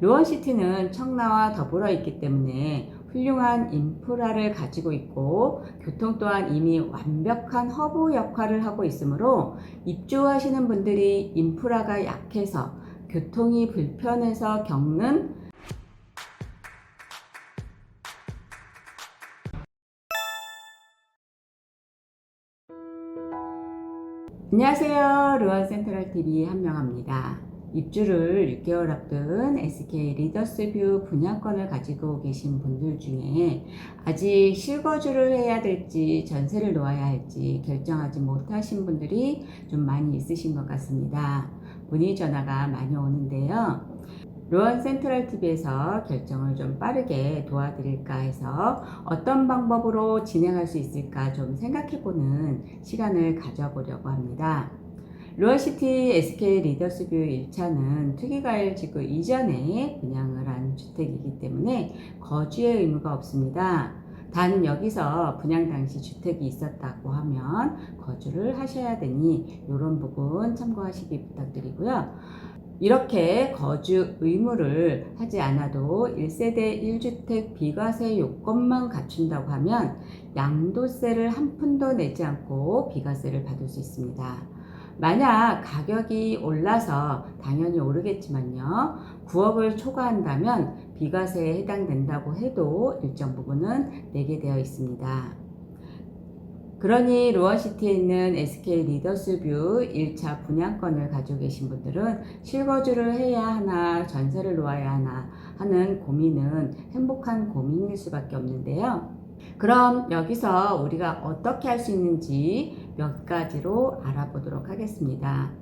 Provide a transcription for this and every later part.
루원시티는 청라와 더불어 있기 때문에 훌륭한 인프라를 가지고 있고 교통 또한 이미 완벽한 허브 역할을 하고 있으므로 입주하시는 분들이 인프라가 약해서 교통이 불편해서 겪는 안녕하세요. 루원 센트럴TV 한명합니다. 입주를 6개월 앞둔 SK 리더스뷰 분양권을 가지고 계신 분들 중에 아직 실거주를 해야 될지 전세를 놓아야 할지 결정하지 못하신 분들이 좀 많이 있으신 것 같습니다. 문의 전화가 많이 오는데요. 루원 센트럴TV에서 결정을 좀 빠르게 도와드릴까 해서 어떤 방법으로 진행할 수 있을까 좀 생각해보는 시간을 가져보려고 합니다. 루원시티 SK 리더스뷰 1차는 투기과열지구 이전에 분양을 한 주택이기 때문에 거주의 의무가 없습니다. 단 여기서 분양 당시 주택이 있었다고 하면 거주를 하셔야 되니 이런 부분 참고하시기 부탁드리고요. 이렇게 거주 의무를 하지 않아도 1세대 1주택 비과세 요건만 갖춘다고 하면 양도세를 한 푼도 내지 않고 비과세를 받을 수 있습니다. 만약 가격이 올라서 당연히 오르겠지만요. 9억을 초과한다면 비과세에 해당된다고 해도 일정 부분은 내게 되어 있습니다. 그러니 루원시티에 있는 SK 리더스뷰 1차 분양권을 가지고 계신 분들은 실거주를 해야 하나 전세를 놓아야 하나 하는 고민은 행복한 고민일 수밖에 없는데요. 그럼 여기서 우리가 어떻게 할 수 있는지 몇 가지로 알아보도록 하겠습니다.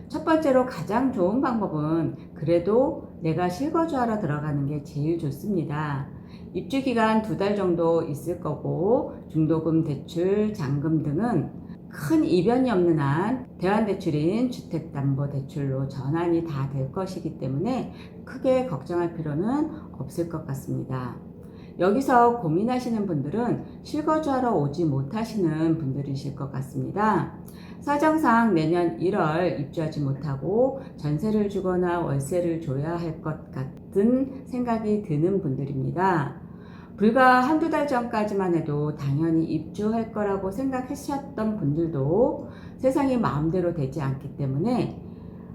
첫 번째로 가장 좋은 방법은 그래도 내가 실거주하러 들어가는 게 제일 좋습니다. 입주기간 2달 정도 있을 거고 중도금 대출, 잔금 등은 큰 이변이 없는 한 대환대출인 주택담보대출로 전환이 다 될 것이기 때문에 크게 걱정할 필요는 없을 것 같습니다. 여기서 고민하시는 분들은 실거주하러 오지 못하시는 분들이실 것 같습니다. 사정상 내년 1월 입주하지 못하고 전세를 주거나 월세를 줘야 할 것 같은 생각이 드는 분들입니다. 불과 한두 달 전까지만 해도 당연히 입주할 거라고 생각하셨던 분들도 세상이 마음대로 되지 않기 때문에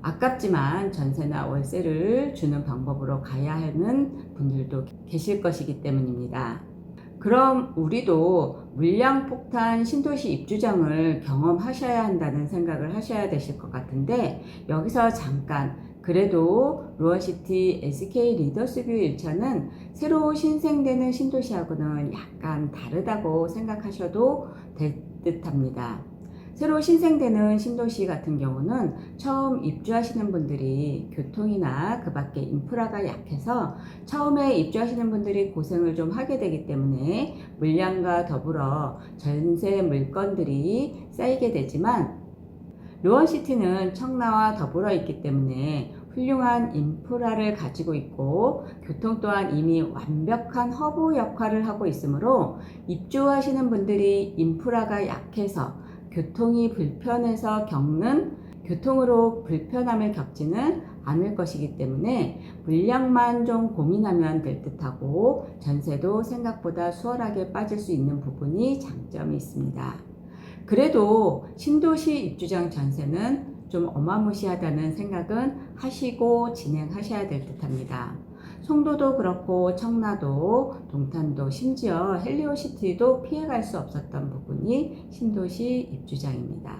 아깝지만 전세나 월세를 주는 방법으로 가야 하는 분들도 계실 것이기 때문입니다. 그럼 우리도 물량폭탄 신도시 입주장을 경험하셔야 한다는 생각을 하셔야 되실 것 같은데 여기서 잠깐 그래도 루원시티 SK 리더스뷰 1차는 새로 신생되는 신도시하고는 약간 다르다고 생각하셔도 될 듯합니다. 새로 신생되는 신도시 같은 경우는 처음 입주하시는 분들이 교통이나 그 밖에 인프라가 약해서 처음에 입주하시는 분들이 고생을 좀 하게 되기 때문에 물량과 더불어 전세 물건들이 쌓이게 되지만 루원시티는 청라와 더불어 있기 때문에 훌륭한 인프라를 가지고 있고 교통 또한 이미 완벽한 허브 역할을 하고 있으므로 입주하시는 분들이 인프라가 약해서 교통이 불편해서 겪는 교통으로 불편함을 겪지는 않을 것이기 때문에 물량만 좀 고민하면 될 듯하고 전세도 생각보다 수월하게 빠질 수 있는 부분이 장점이 있습니다. 그래도 신도시 입주장 전세는 좀 어마무시하다는 생각은 하시고 진행하셔야 될 듯합니다. 송도도 그렇고 청라도, 동탄도 심지어 헬리오시티도 피해갈 수 없었던 부분이 신도시 입주장입니다.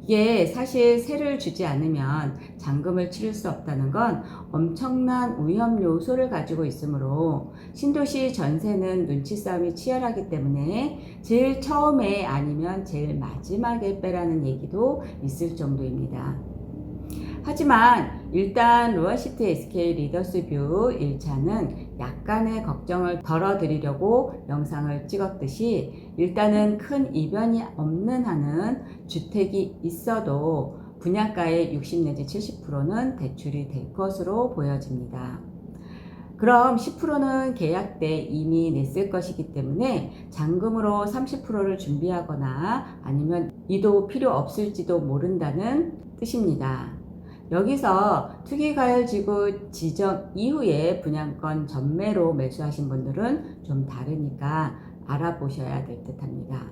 이게 사실 세를 주지 않으면 잔금을 치를 수 없다는 건 엄청난 위험 요소를 가지고 있으므로 신도시 전세는 눈치 싸움이 치열하기 때문에 제일 처음에 아니면 제일 마지막에 빼라는 얘기도 있을 정도입니다. 하지만 일단 루원시티 SK 리더스뷰 1차는 약간의 걱정을 덜어드리려고 영상을 찍었듯이 일단은 큰 이변이 없는 한은 주택이 있어도 분양가의 60 내지 70%는 대출이 될 것으로 보여집니다. 그럼 10%는 계약 때 이미 냈을 것이기 때문에 잔금으로 30%를 준비하거나 아니면 이도 필요 없을지도 모른다는 뜻입니다. 여기서 투기과열지구 지정 이후에 분양권 전매로 매수하신 분들은 좀 다르니까 알아보셔야 될 듯 합니다.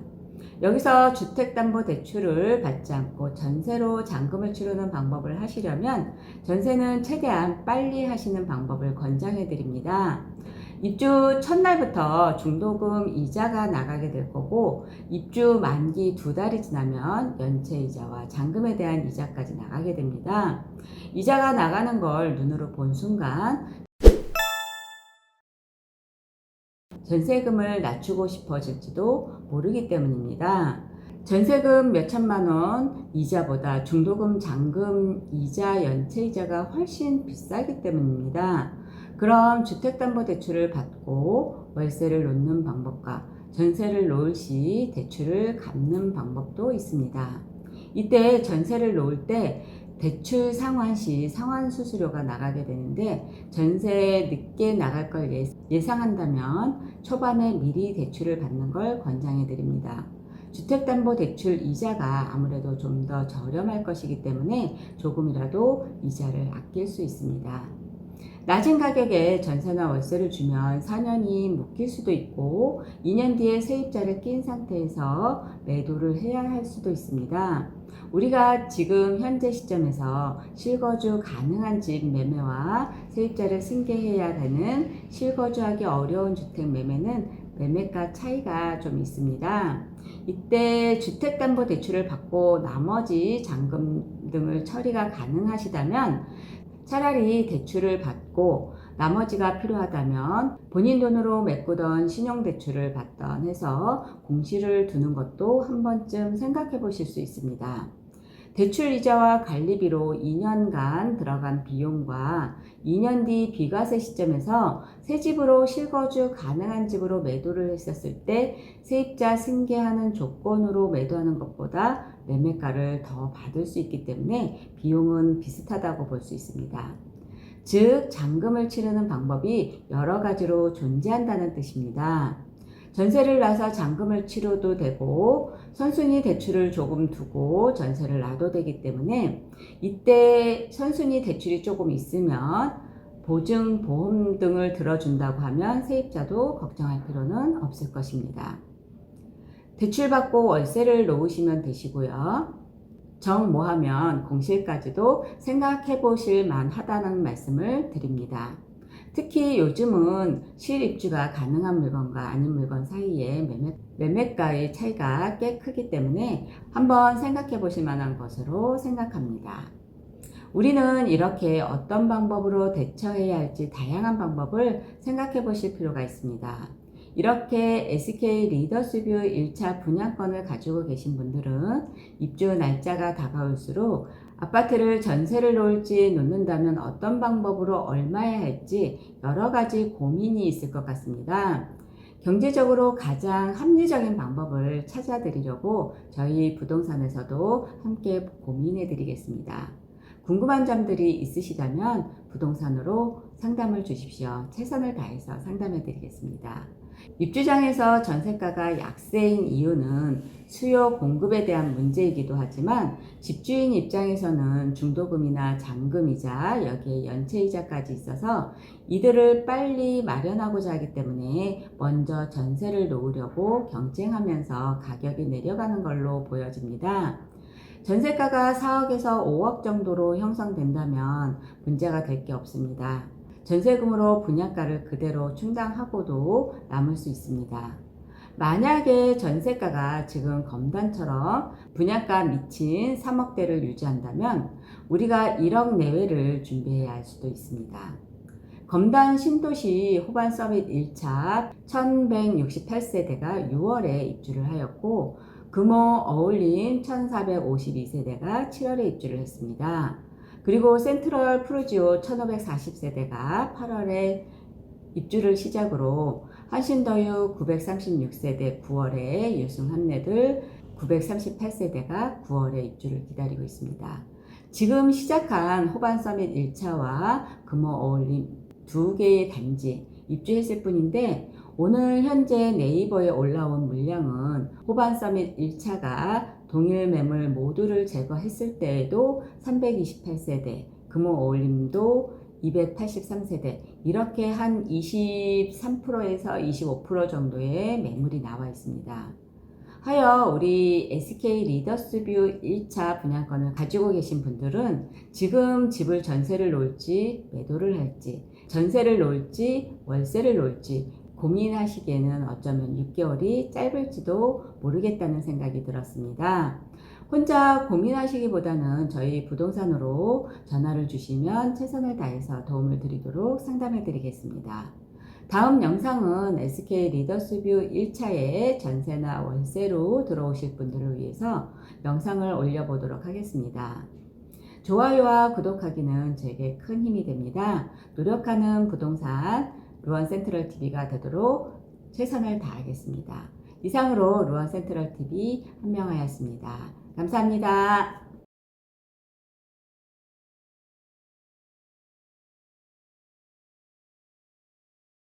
여기서 주택담보대출을 받지 않고 전세로 잔금을 치르는 방법을 하시려면 전세는 최대한 빨리 하시는 방법을 권장해 드립니다. 입주 첫날부터 중도금 이자가 나가게 될 거고, 입주 만기 2달이 지나면 연체 이자와 잔금에 대한 이자까지 나가게 됩니다. 이자가 나가는 걸 눈으로 본 순간 전세금을 낮추고 싶어질지도 모르기 때문입니다. 전세금 몇천만 원 이자보다 중도금, 잔금, 이자, 연체 이자가 훨씬 비싸기 때문입니다. 그럼 주택담보대출을 받고 월세를 놓는 방법과 전세를 놓을 시 대출을 갚는 방법도 있습니다. 이때 전세를 놓을 때 대출 상환 시 상환 수수료가 나가게 되는데, 전세 늦게 나갈 걸 예상한다면 초반에 미리 대출을 받는 걸 권장해 드립니다. 주택담보대출 이자가 아무래도 좀 더 저렴할 것이기 때문에 조금이라도 이자를 아낄 수 있습니다. 낮은 가격에 전세나 월세를 주면 4년이 묶일 수도 있고 2년 뒤에 세입자를 낀 상태에서 매도를 해야 할 수도 있습니다. 우리가 지금 현재 시점에서 실거주 가능한 집 매매와 세입자를 승계해야 되는 실거주하기 어려운 주택 매매는 매매가 차이가 좀 있습니다. 이때 주택담보대출을 받고 나머지 잔금 등을 처리가 가능하시다면 차라리 대출을 받고 나머지가 필요하다면 본인 돈으로 메꾸던 신용대출을 받던 해서 공시를 두는 것도 한 번쯤 생각해 보실 수 있습니다. 대출 이자와 관리비로 2년간 들어간 비용과 2년 뒤 비과세 시점에서 새 집으로 실거주 가능한 집으로 매도를 했었을 때 세입자 승계하는 조건으로 매도하는 것보다 매매가를 더 받을 수 있기 때문에 비용은 비슷하다고 볼 수 있습니다. 즉, 잔금을 치르는 방법이 여러 가지로 존재한다는 뜻입니다. 전세를 놔서 잔금을 치러도 되고 선순위 대출을 조금 두고 전세를 놔도 되기 때문에, 이때 선순위 대출이 조금 있으면 보증, 보험 등을 들어준다고 하면 세입자도 걱정할 필요는 없을 것입니다. 대출받고 월세를 놓으시면 되시고요. 정모하면 공실까지도 생각해 보실 만하다는 말씀을 드립니다. 특히 요즘은 실입주가 가능한 물건과 아닌 물건 사이에 매매가의 차이가 꽤 크기 때문에 한번 생각해 보실 만한 것으로 생각합니다. 우리는 이렇게 어떤 방법으로 대처해야 할지 다양한 방법을 생각해 보실 필요가 있습니다. 이렇게 SK 리더스뷰 1차 분양권을 가지고 계신 분들은 입주 날짜가 다가올수록 아파트를 전세를 놓을지 놓는다면 어떤 방법으로 얼마에 할지 여러 가지 고민이 있을 것 같습니다. 경제적으로 가장 합리적인 방법을 찾아드리려고 저희 부동산에서도 함께 고민해 드리겠습니다. 궁금한 점들이 있으시다면 부동산으로 상담을 주십시오. 최선을 다해서 상담해 드리겠습니다. 입주장에서 전세가가 약세인 이유는 수요 공급에 대한 문제이기도 하지만, 집주인 입장에서는 중도금이나 잔금이자 여기에 연체이자까지 있어서 이들을 빨리 마련하고자 하기 때문에 먼저 전세를 놓으려고 경쟁하면서 가격이 내려가는 걸로 보여집니다. 전세가가 4억에서 5억 정도로 형성된다면 문제가 될 게 없습니다. 전세금으로 분양가를 그대로 충당하고도 남을 수 있습니다. 만약에 전세가가 지금 검단처럼 분양가 미친 3억대를 유지한다면 우리가 1억 내외를 준비해야 할 수도 있습니다. 검단 신도시 호반 서밋 1차 1168세대가 6월에 입주를 하였고, 금호 어울림 1452세대가 7월에 입주를 했습니다. 그리고 센트럴 프루지오 1540세대가 8월에 입주를 시작으로 한신더유 936세대 9월에 유승 한내들 938세대가 9월에 입주를 기다리고 있습니다. 지금 시작한 호반 서밋 1차와 금호 어울림 두 개의 단지 입주했을 뿐인데, 오늘 현재 네이버에 올라온 물량은 호반 서밋 1차가 동일 매물 모두를 제거했을 때에도 328세대, 금호 어울림도 283세대 이렇게 한 23%에서 25% 정도의 매물이 나와 있습니다. 하여 우리 SK 리더스뷰 1차 분양권을 가지고 계신 분들은 지금 집을 전세를 놓을지 매도를 할지, 전세를 놓을지 월세를 놓을지 고민하시기에는 어쩌면 6개월이 짧을지도 모르겠다는 생각이 들었습니다. 혼자 고민하시기보다는 저희 부동산으로 전화를 주시면 최선을 다해서 도움을 드리도록 상담해 드리겠습니다. 다음 영상은 SK 리더스뷰 1차에 전세나 월세로 들어오실 분들을 위해서 영상을 올려보도록 하겠습니다. 좋아요와 구독하기는 제게 큰 힘이 됩니다. 노력하는 부동산 루안센트럴TV가 되도록 최선을 다하겠습니다. 이상으로 루안센트럴TV 한명하였습니다. 감사합니다.